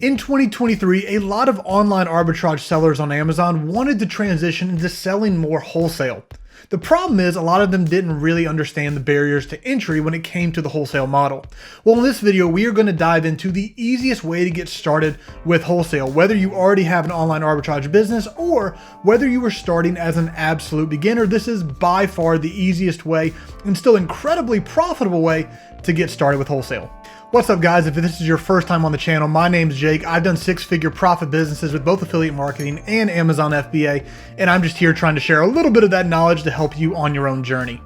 In 2023, a lot of online arbitrage sellers on Amazon wanted to transition into selling more wholesale. The problem is a lot of them didn't really understand the barriers to entry when it came to the wholesale model. Well, in this video, we are going to dive into the easiest way to get started with wholesale, whether you already have an online arbitrage business or whether you are starting as an absolute beginner. This is by far the easiest way and still incredibly profitable way to get started with wholesale. What's up, guys? If this is your first time on the channel, my name's Jake. I've done six-figure profit businesses with both affiliate marketing and Amazon FBA, and I'm just here trying to share a little bit of that knowledge to help you on your own journey.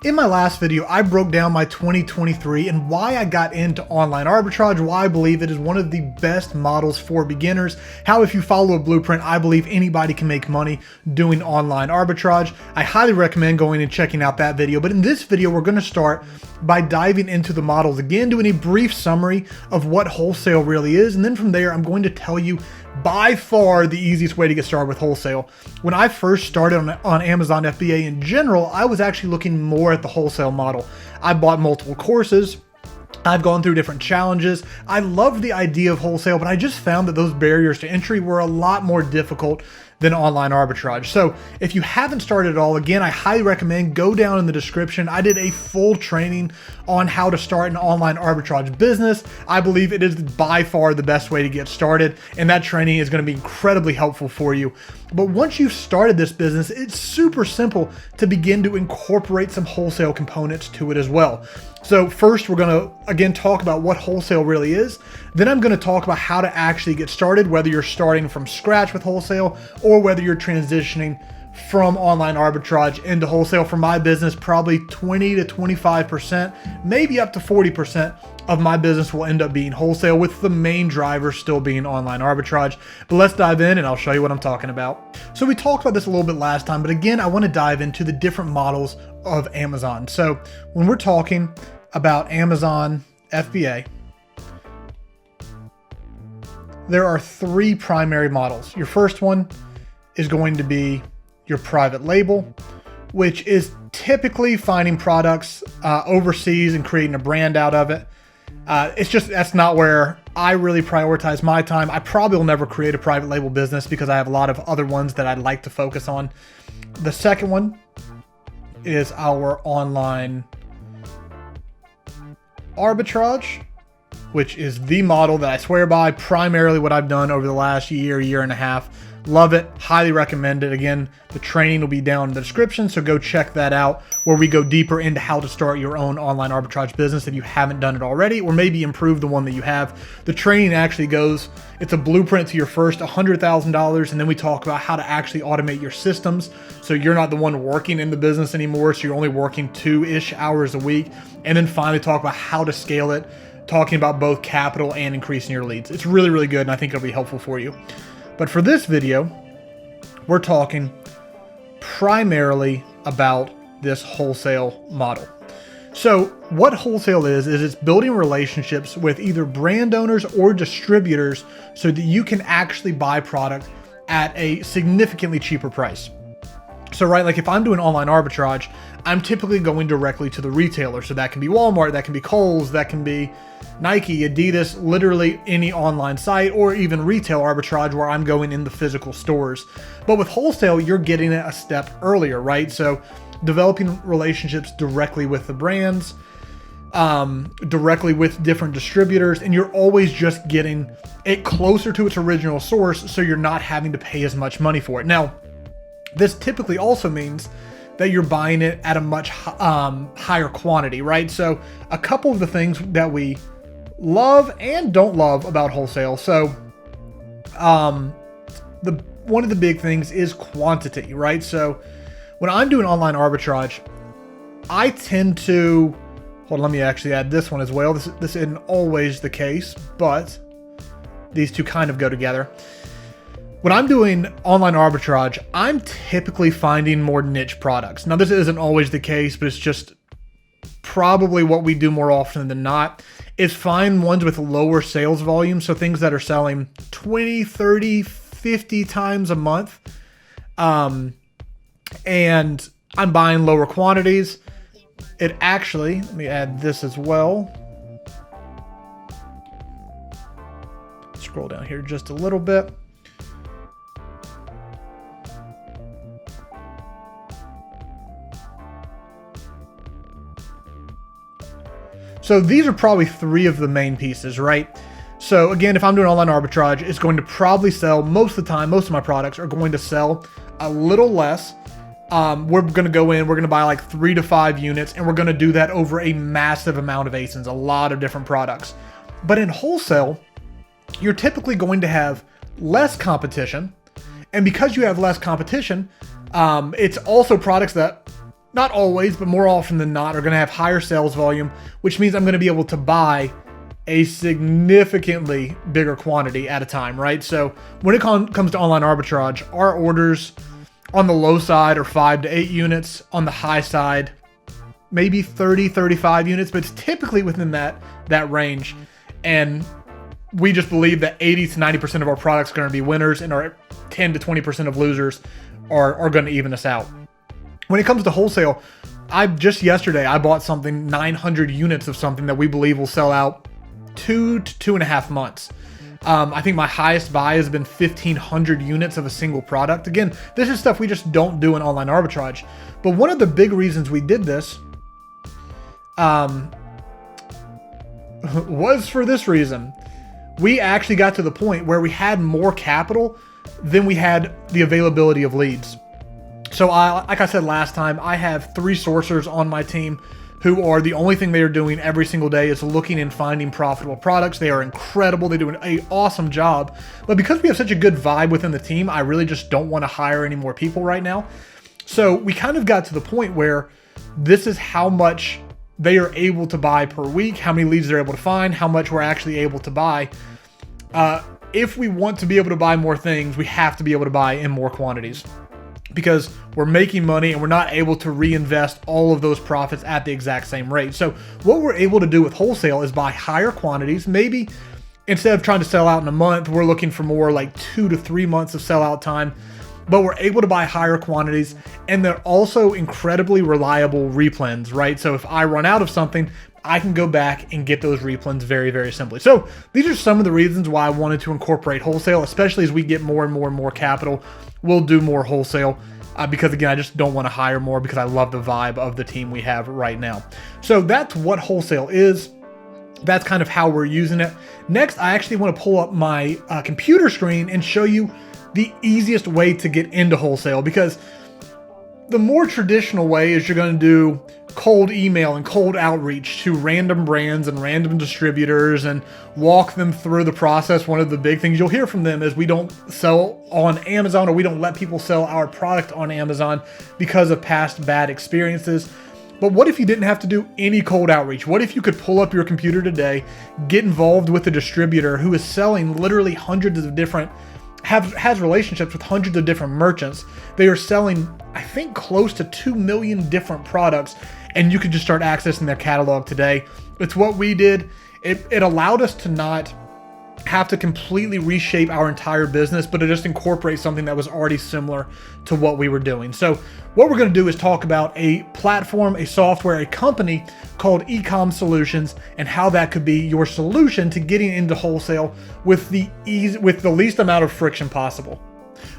In my last video, I broke down my 2023 and why I got into online arbitrage, why I believe it is one of the best models for beginners, how if you follow a blueprint, I believe anybody can make money doing online arbitrage. I highly recommend going and checking out that video. But in this video, we're going to start by diving into the models again, doing a brief summary of what wholesale really is. And then from there, I'm going to tell you by far the easiest way to get started with wholesale. When I first started on Amazon FBA in general, I was actually looking more at the wholesale model. I bought multiple courses. I've gone through different challenges. I loved the idea of wholesale, but I just found that those barriers to entry were a lot more difficult than online arbitrage. So if you haven't started at all, again, I highly recommend go down in the description. I did a full training on how to start an online arbitrage business. I believe it is by far the best way to get started, and that training is going to be incredibly helpful for you. But once you've started this business, it's super simple to begin to incorporate some wholesale components to it as well. So first, we're going to, again, talk about what wholesale really is. Then I'm going to talk about how to actually get started, whether you're starting from scratch with wholesale or whether you're transitioning from online arbitrage into wholesale. For my business, probably 20 to 25%, maybe up to 40% of my business will end up being wholesale, with the main driver still being online arbitrage. But let's dive in and I'll show you what I'm talking about. So we talked about this a little bit last time, but again, I want to dive into the different models of Amazon. So when we're talking about Amazon FBA, there are three primary models. Your first one is going to be your private label, which is typically finding products overseas and creating a brand out of it. That's not where I really prioritize my time. I probably will never create a private label business because I have a lot of other ones that I'd like to focus on. The second one is our online arbitrage, which is the model that I swear by, primarily what I've done over the last year and a half. Love it, highly recommend it. Again, the training will be down in the description, so go check that out, where we go deeper into how to start your own online arbitrage business if you haven't done it already, or maybe improve the one that you have. The training actually goes, it's a blueprint to your first $100,000, and then we talk about how to actually automate your systems, so you're not the one working in the business anymore, so you're only working 2-ish hours a week, and then finally talk about how to scale it, talking about both capital and increasing your leads. It's really, really good, and I think it'll be helpful for you. But for this video, we're talking primarily about this wholesale model. So what wholesale is it's building relationships with either brand owners or distributors so that you can actually buy product at a significantly cheaper price. So, right, like if I'm doing online arbitrage, I'm typically going directly to the retailer. So that can be Walmart, that can be Kohl's, that can be Nike, Adidas, literally any online site, or even retail arbitrage where I'm going in the physical stores. But with wholesale, you're getting it a step earlier, right? So developing relationships directly with the brands, directly with different distributors, and you're always just getting it closer to its original source, so you're not having to pay as much money for it. Now, this typically also means that you're buying it at a much higher quantity, right? So a couple of the things that we love and don't love about wholesale. So one of the big things is quantity, right? So when I'm doing online arbitrage, I tend to, hold on, let me actually add this one as well. This isn't always the case, but these two kind of go together. When I'm doing online arbitrage, I'm typically finding more niche products. Now, this isn't always the case, but it's just probably what we do more often than not, is find ones with lower sales volume. So things that are selling 20, 30, 50 times a month. And I'm buying lower quantities. It actually, let me add this as well. scroll down here just a little bit. So these are probably three of the main pieces, right? So again, if I'm doing online arbitrage, it's going to probably sell most of the time. Most of my products are going to sell a little less. We're going to go in, we're going to buy like 3 to 5 units, and we're going to do that over a massive amount of ASINs, a lot of different products. But in wholesale, you're typically going to have less competition. And because you have less competition, it's also products that, not always, but more often than not, are going to have higher sales volume, which means I'm going to be able to buy a significantly bigger quantity at a time, right? So when it comes to online arbitrage, our orders on the low side are 5 to 8 units, on the high side, maybe 30, 35 units, but it's typically within that range. And we just believe that 80 to 90% of our products are going to be winners, and our 10 to 20% of losers are going to even us out. When it comes to wholesale, just yesterday, I bought 900 units of something that we believe will sell out 2 to 2.5 months. I think my highest buy has been 1,500 units of a single product. Again, this is stuff we just don't do in online arbitrage. But one of the big reasons we did this was for this reason. We actually got to the point where we had more capital than we had the availability of leads. So like I said last time, I have 3 sourcers on my team who are the only thing they are doing every single day is looking and finding profitable products. They are incredible. They do an awesome job. But because we have such a good vibe within the team, I really just don't want to hire any more people right now. So we kind of got to the point where this is how much they are able to buy per week, how many leads they're able to find, how much we're actually able to buy. If we want to be able to buy more things, we have to be able to buy in more quantities, because we're making money and we're not able to reinvest all of those profits at the exact same rate. So what we're able to do with wholesale is buy higher quantities. Maybe instead of trying to sell out in a month, we're looking for more like 2 to 3 months of sellout time, but we're able to buy higher quantities, and they're also incredibly reliable replens, right? So if I run out of something, I can go back and get those replens very, very simply. So these are some of the reasons why I wanted to incorporate wholesale, especially as we get more and more and more capital. We'll do more wholesale because, again, I just don't want to hire more because I love the vibe of the team we have right now. So that's what wholesale is. That's kind of how we're using it. Next, I actually want to pull up my computer screen and show you the easiest way to get into wholesale, because the more traditional way is you're going to do cold email and cold outreach to random brands and random distributors and walk them through the process. One of the big things you'll hear from them is we don't sell on Amazon, or we don't let people sell our product on Amazon because of past bad experiences. But what if you didn't have to do any cold outreach? What if you could pull up your computer today, get involved with a distributor who is selling literally hundreds of different, has relationships with hundreds of different merchants. They are selling, I think, close to 2 million different products, and you could just start accessing their catalog today. It's what we did. It allowed us to not have to completely reshape our entire business, but to just incorporate something that was already similar to what we were doing. So what we're going to do is talk about a platform, a software, a company called Ecom Solutions, and how that could be your solution to getting into wholesale with the least amount of friction possible.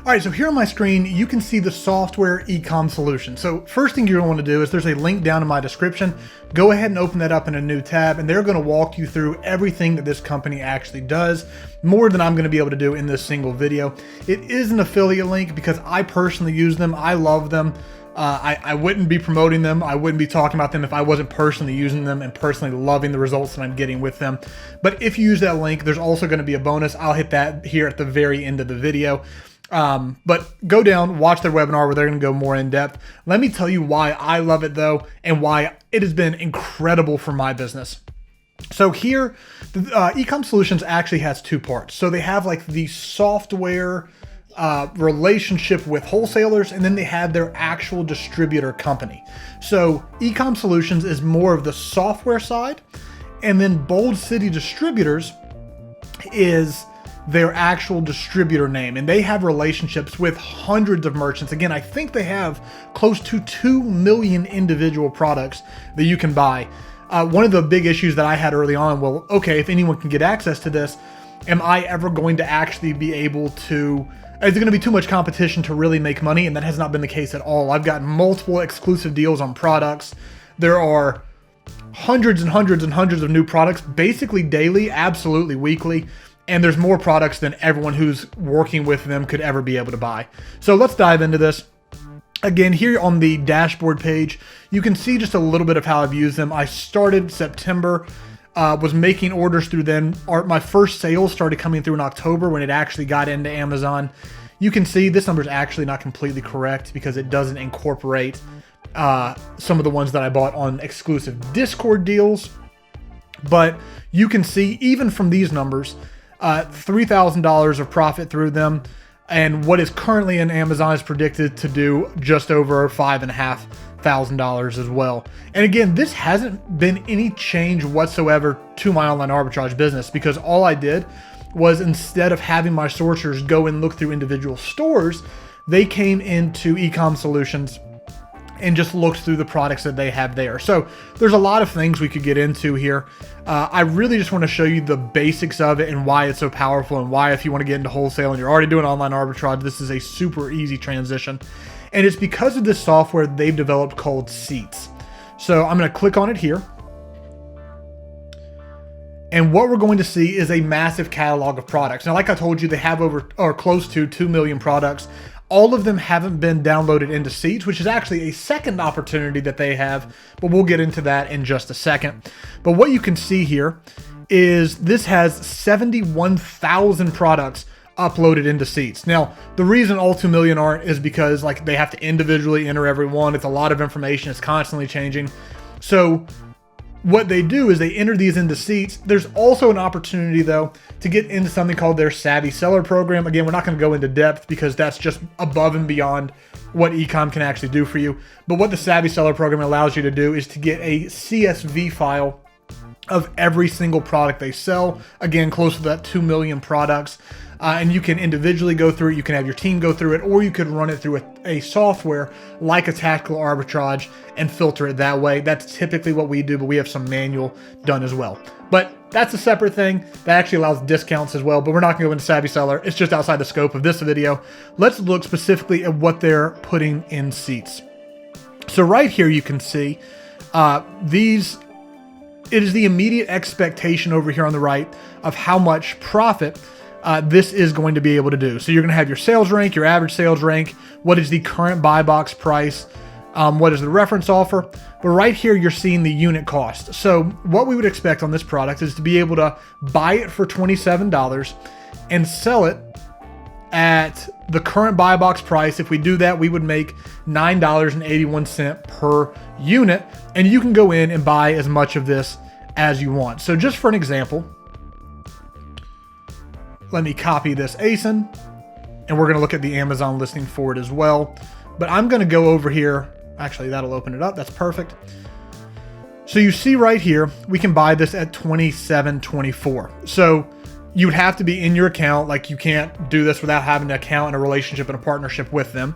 All right, so here on my screen, you can see the software Ecom Solution. So first thing you're going to want to do is there's a link down in my description. Go ahead and open that up in a new tab, and they're going to walk you through everything that this company actually does, more than I'm going to be able to do in this single video. It is an affiliate link because I personally use them. I love them. I wouldn't be promoting them. I wouldn't be talking about them if I wasn't personally using them and personally loving the results that I'm getting with them. But if you use that link, there's also going to be a bonus. I'll hit that here at the very end of the video. But go down, watch their webinar where they're going to go more in depth. Let me tell you why I love it though, and why it has been incredible for my business. So here, Ecom Solutions actually has 2 parts. So they have like the software relationship with wholesalers, and then they have their actual distributor company. So Ecom Solutions is more of the software side, and then Bold City Distributors is their actual distributor name, and they have relationships with hundreds of merchants. Again, I think they have close to 2 million individual products that you can buy. One of the big issues that I had early on, well, okay, if anyone can get access to this, am I ever going to actually be able to, is it going to be too much competition to really make money? And that has not been the case at all. I've gotten multiple exclusive deals on products. There are hundreds and hundreds and hundreds of new products, basically daily, absolutely weekly. And there's more products than everyone who's working with them could ever be able to buy. So let's dive into this. Again, here on the dashboard page, you can see just a little bit of how I've used them. I started September, was making orders through then. My first sales started coming through in October when it actually got into Amazon. You can see this number is actually not completely correct because it doesn't incorporate some of the ones that I bought on exclusive Discord deals. But you can see even from these numbers, $3,000 of profit through them. And what is currently in Amazon is predicted to do just over $5,500 as well. And again, this hasn't been any change whatsoever to my online arbitrage business, because all I did was, instead of having my sourcers go and look through individual stores, they came into Ecom Solutions and just looked through the products that they have there. So there's a lot of things we could get into here. I really just want to show you the basics of it and why it's so powerful, and why, if you want to get into wholesale and you're already doing online arbitrage, this is a super easy transition. And it's because of this software they've developed called Seats. So I'm going to click on it here. And what we're going to see is a massive catalog of products. Now, like I told you, they have over, or close to 2 million products. All of them haven't been downloaded into Seats, which is actually a second opportunity that they have, but we'll get into that in just a second. But what you can see here is this has 71,000 products uploaded into Seats. Now, the reason all 2 million aren't is because like they have to individually enter every one. It's a lot of information. It's constantly changing. So what they do is they enter these into Seats. There's also an opportunity, though, to get into something called their Savvy Seller program. Again, we're not going to go into depth because that's just above and beyond what Ecom can actually do for you. But what the Savvy Seller program allows you to do is to get a CSV file of every single product they sell. Again, close to that 2 million products. And you can individually go through it, you can have your team go through it, or you could run it through a software like a tactical arbitrage and filter it that way. That's typically what we do, but we have some manual done as well. But that's a separate thing. That actually allows discounts as well, but we're not gonna go into Savvy Seller. It's just outside the scope of this video. Let's look specifically at what they're putting in Seats. So right here you can see it is the immediate expectation over here on the right of how much profit this is going to be able to do. So you're going to have your sales rank, your average sales rank, what is the current buy box price, what is the reference offer. But right here, you're seeing the unit cost. So what we would expect on this product is to be able to buy it for $27 and sell it at the current buy box price. If we do that, we would make $9.81 per unit, and you can go in and buy as much of this as you want. So just for an example, let me copy this ASIN, and we're going to look at the Amazon listing for it as well. But I'm going to go over here. Actually, that'll open it up. That's perfect. So you see right here, we can buy this at $27.24. So you would have to be in your account. Like, you can't do this without having an account and a relationship and a partnership with them.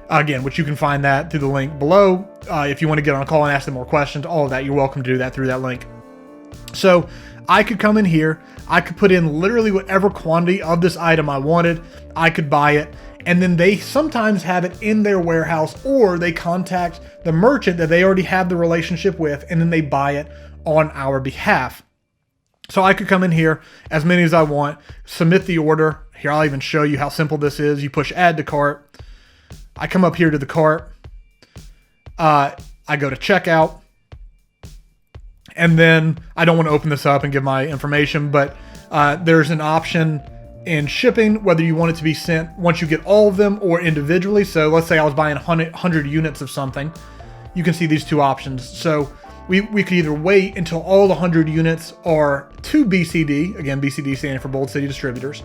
Again, which you can find that through the link below. If you want to get on a call and ask them more questions, all of that, you're welcome to do that through that link. So I could come in here, I could put in literally whatever quantity of this item I wanted, I could buy it, and then they sometimes have it in their warehouse, or they contact the merchant that they already have the relationship with, and then they buy it on our behalf. So I could come in here, as many as I want, submit the order. Here, I'll even show you how simple this is. You push add to cart. I come up here to the cart. I go to checkout. And then I don't want to open this up and give my information, but there's an option in shipping, whether you want it to be sent once you get all of them or individually. So let's say I was buying 100 units of something. You can see these two options. So we could either wait until all the 100 units are to BCD, again, BCD standing for Bold City Distributors.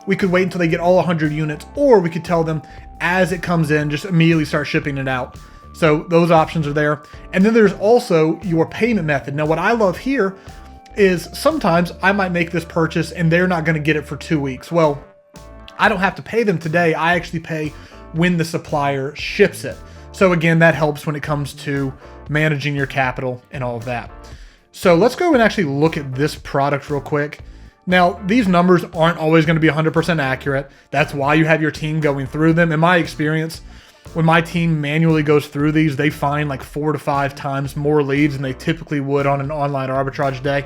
We could wait until they get all 100 units, or we could tell them as it comes in, just immediately start shipping it out. So those options are there. And then there's also your payment method. Now, what I love here is sometimes I might make this purchase and they're not going to get it for 2 weeks. Well, I don't have to pay them today. I actually pay when the supplier ships it. So again, that helps when it comes to managing your capital and all of that. So let's go and actually look at this product real quick. Now, these numbers aren't always going to be 100% accurate. That's why you have your team going through them. In my experience, when my team manually goes through these, they find like 4 to 5 times more leads than they typically would on an online arbitrage day.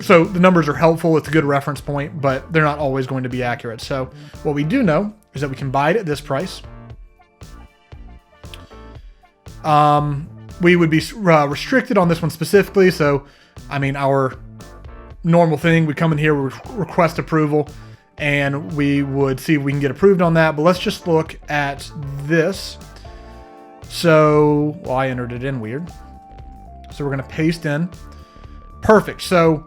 So the numbers are helpful. It's a good reference point, but they're not always going to be accurate. So what we do know is that we can buy it at this price. We would be restricted on this one specifically. So, I mean, our normal thing, we come in here, we request approval, and we would see if we can get approved on that. But let's just look at this. So, well, I entered it in weird. So we're going to paste in. Perfect. So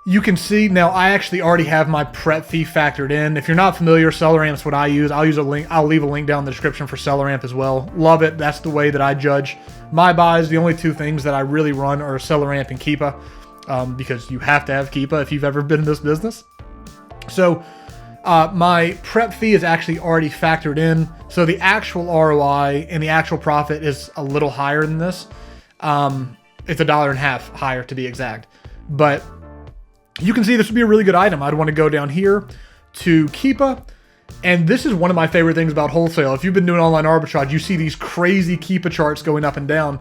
you can see now I actually already have my prep fee factored in. If you're not familiar, SellerAmp's what I use. I'll use a link. I'll leave a link down in the description for SellerAmp as well. Love it. That's the way that I judge my buys. The only two things that I really run are SellerAmp and Keepa, because you have to have Keepa if you've ever been in this business. So my prep fee is actually already factored in. So the actual ROI and the actual profit is a little higher than this. It's $1.50 higher to be exact. But you can see this would be a really good item. I'd want to go down here to Keepa. And this is one of my favorite things about Wholesale. If you've been doing online arbitrage, you see these crazy Keepa charts going up and down.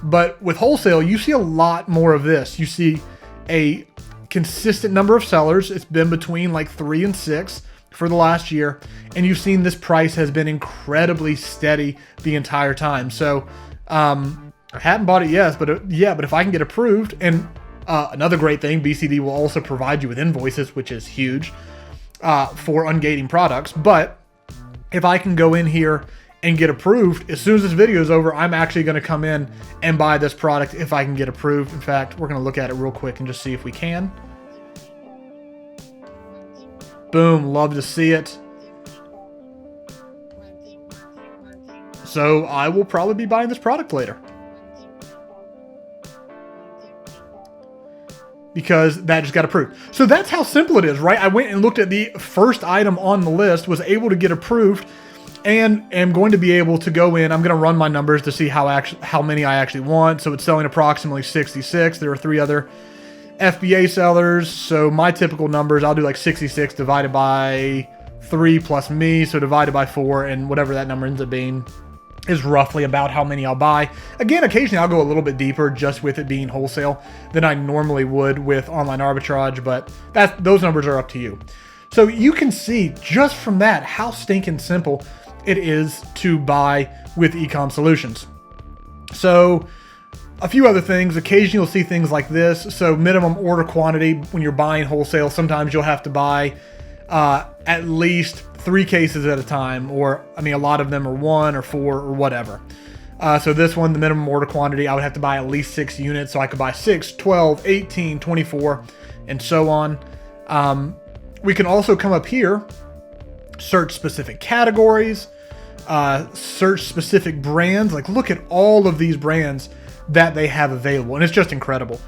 But with Wholesale, you see a lot more of this. You see a consistent number of sellers. It's been between like 3 and 6 for the last year. And you've seen this price has been incredibly steady the entire time. So I haven't bought it yet, but if I can get approved, and another great thing, BCD will also provide you with invoices, which is huge for ungating products. But if I can go in here and get approved, as soon as this video is over, I'm actually going to come in and buy this product if I can get approved. In fact, we're going to look at it real quick and just see if we can. Boom, love to see it. So I will probably be buying this product later, because that just got approved. So that's how simple it is, right? I went and looked at the first item on the list, was able to get approved, and am going to be able to go in. I'm going to run my numbers to see how many I actually want. So it's selling approximately 66. There are 3 other FBA sellers. So my typical numbers, I'll do like 66 divided by 3 plus me. So divided by 4, and whatever that number ends up being is roughly about how many I'll buy. Again, occasionally I'll go a little bit deeper just with it being Wholesale than I normally would with online arbitrage, but those numbers are up to you. So you can see just from that how stinking simple it is to buy with Ecom Solutions. So a few other things, occasionally you'll see things like this. So minimum order quantity, when you're buying Wholesale, sometimes you'll have to buy at least 3 cases at a time, or I mean, a lot of them are 1 or 4 or whatever. So this one, the minimum order quantity, I would have to buy at least 6 units. So I could buy 6, 12, 18, 24, and so on. We can also come up here, search specific categories, search specific brands. Like, look at all of these brands that they have available, and it's just incredible.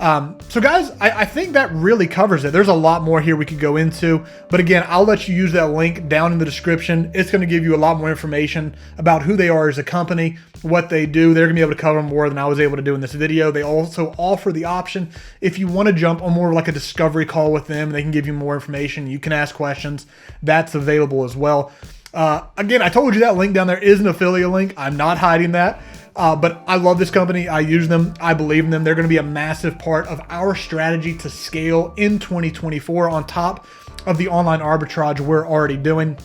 So guys, I think that really covers it. There's a lot more here we could go into, but again, I'll let you use that link down in the description. It's going to give you a lot more information about who they are as a company, what they do. They're going to be able to cover more than I was able to do in this video. They also offer the option, if you want to jump on more like a discovery call with them, they can give you more information. You can ask questions. That's available as well. Again, I told you that link down there is an affiliate link. I'm not hiding that. But I love this company. I use them. I believe in them. They're going to be a massive part of our strategy to scale in 2024 on top of the online arbitrage we're already doing.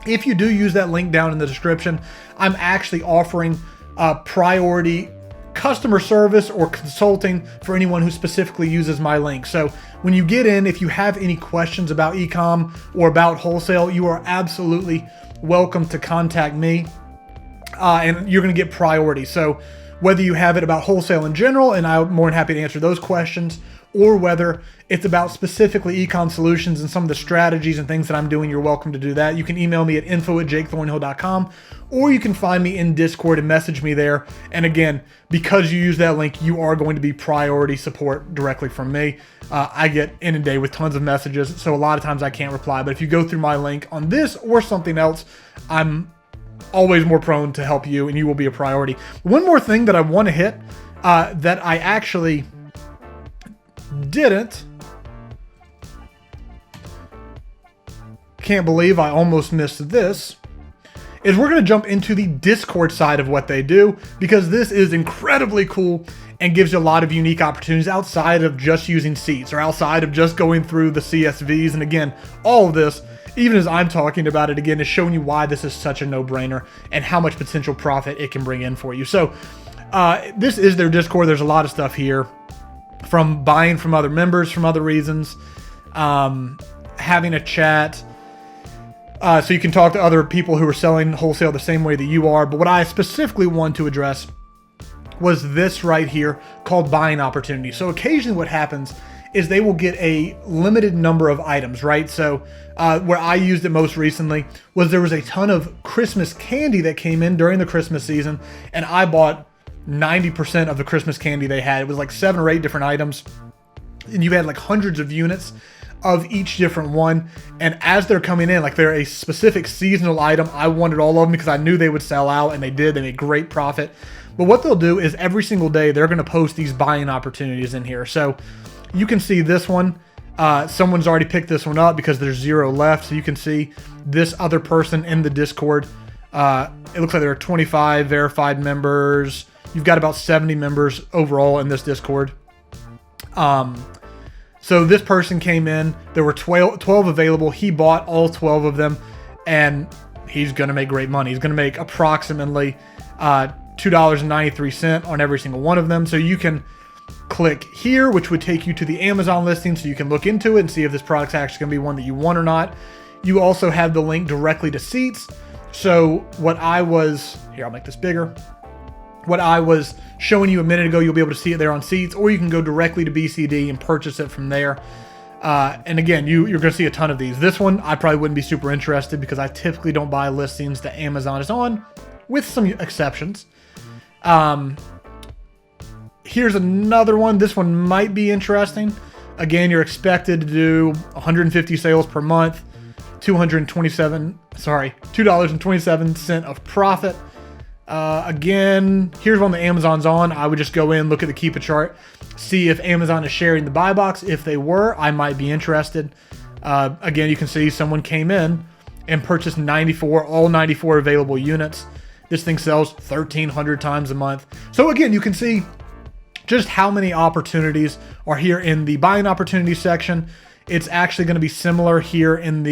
If you do use that link down in the description, I'm actually offering priority customer service or consulting for anyone who specifically uses my link. So when you get in, if you have any questions about Ecom or about Wholesale, you are absolutely welcome to contact me. And you're going to get priority. So whether you have it about Wholesale in general, and I'm more than happy to answer those questions, or whether it's about specifically Ecom Solutions and some of the strategies and things that I'm doing, you're welcome to do that. You can email me at info@jakethornhill.com, or you can find me in Discord and message me there. And again, because you use that link, you are going to be priority support directly from me. I get inundated with tons of messages, so a lot of times I can't reply. But if you go through my link on this or something else, I'm always more prone to help you, and you will be a priority. One more thing that I want to hit that I actually didn't can't believe I almost missed this, is we're going to jump into the Discord side of what they do, because this is incredibly cool and gives you a lot of unique opportunities outside of just using seats or outside of just going through the CSVs. And again, all of this, even as I'm talking about it again, is showing you why this is such a no-brainer and how much potential profit it can bring in for you. So this is their Discord. There's a lot of stuff here, from buying from other members from other reasons, having a chat, so you can talk to other people who are selling wholesale the same way that you are. But what I specifically want to address was this right here called buying opportunity. So occasionally what happens is they will get a limited number of items, right? So where I used it most recently was there was a ton of Christmas candy that came in during the Christmas season, and I bought 90% of the Christmas candy they had. It was like 7 or 8 different items, and you had like hundreds of units of each different one. And as they're coming in, like they're a specific seasonal item, I wanted all of them because I knew they would sell out, and they did. They made great profit. But what they'll do is every single day they're going to post these buying opportunities in here. So you can see this one. Someone's already picked this one up because there's 0 left. So you can see this other person in the Discord. It looks like there are 25 verified members. You've got about 70 members overall in this Discord. So this person came in. There were 12 available. He bought all 12 of them, and he's going to make great money. He's going to make approximately $2.93 on every single one of them. So you can click here, which would take you to the Amazon listing, so you can look into it and see if this product's actually going to be one that you want or not. You also have the link directly to seats. So what I was, here, I'll make this bigger. What I was showing you a minute ago, you'll be able to see it there on seats, or you can go directly to BCD and purchase it from there. And again, you're going to see a ton of these. This one, I probably wouldn't be super interested because I typically don't buy listings that Amazon is on, with some exceptions. Here's another one. This one might be interesting. Again, you're expected to do 150 sales per month, $2.27 of profit. Again, here's one that Amazon's on. I would just go in, look at the Keep a Chart, see if Amazon is sharing the buy box. If they were, I might be interested. Again, you can see someone came in and purchased all 94 available units. This thing sells 1,300 times a month. So again, you can see just how many opportunities are here in the buying opportunity section. It's actually going to be similar here in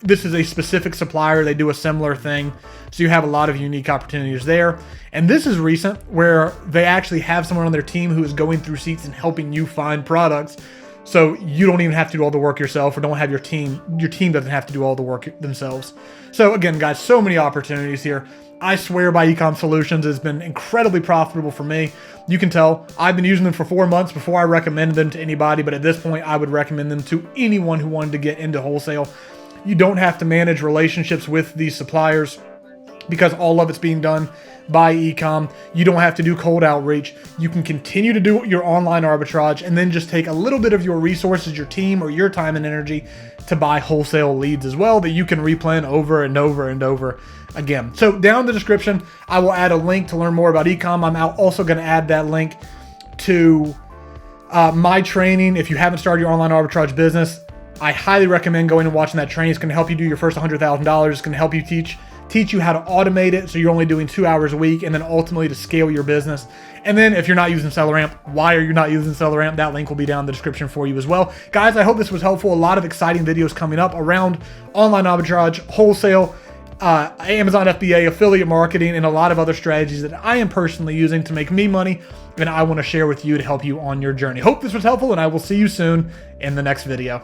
this is a specific supplier. They do a similar thing. So you have a lot of unique opportunities there. And this is recent, where they actually have someone on their team who is going through seats and helping you find products. So you don't even have to do all the work yourself, or don't have your team doesn't have to do all the work themselves. So again, guys, so many opportunities here. I swear by Ecom Solutions has been incredibly profitable for me. You can tell I've been using them for 4 months before I recommended them to anybody, but at this point I would recommend them to anyone who wanted to get into wholesale. You don't have to manage relationships with these suppliers because all of it's being done by Ecom. You don't have to do cold outreach. You can continue to do your online arbitrage and then just take a little bit of your resources, your team, or your time and energy to buy wholesale leads as well that you can replan over and over and over again. So down in the description, I will add a link to learn more about Ecom. I'm also going to add that link to my training. If you haven't started your online arbitrage business, I highly recommend going and watching that training. It's going to help you do your first $100,000. It's going to help you teach you how to automate it, so you're only doing 2 hours a week, and then ultimately to scale your business. And then if you're not using SellerAmp, why are you not using SellerAmp? That link will be down in the description for you as well. Guys, I hope this was helpful. A lot of exciting videos coming up around online arbitrage, wholesale, Amazon FBA, affiliate marketing, and a lot of other strategies that I am personally using to make me money, and I want to share with you to help you on your journey. Hope this was helpful, and I will see you soon in the next video.